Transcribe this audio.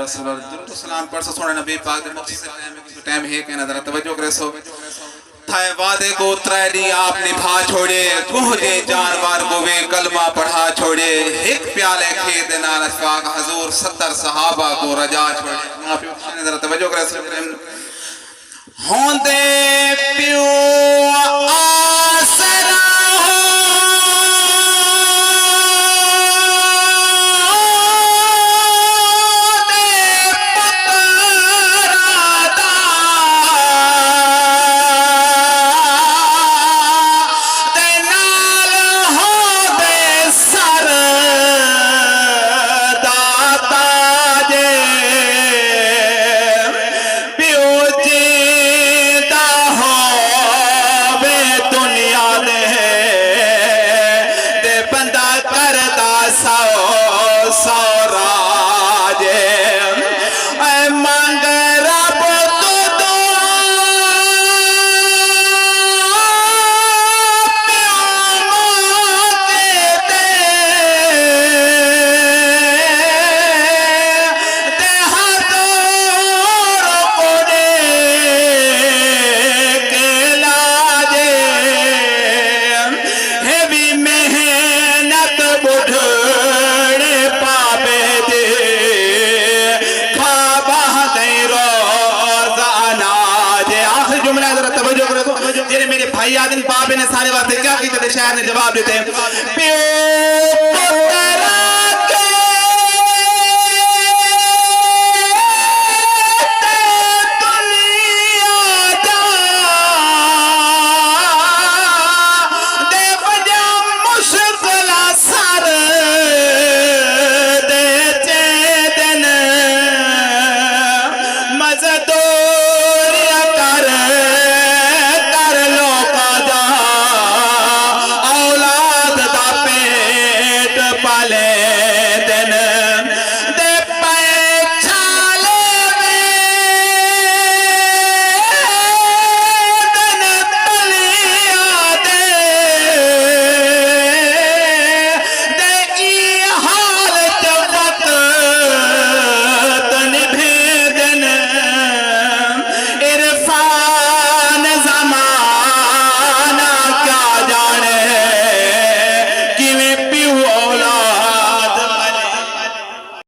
रसूल दुरूद सलाम पढ़ सो सोने नबी पाक दे मक्सद से टाइम है कहना जरा तवज्जो करे सो थाए वादे को त्रैली आप निभा छोड़े कुहदे जानवर को वे कलमा पढ़ा छोड़े एक प्याले खेत नाल अशफाक हजूर 70 सहाबा को रजा छोड़े आप जरा तवज्जो करे सो होंदे पियो आसरा मेरे भाई आदिन पापे ने सारे वास्ते क्या किया? शहर ने जवाब देते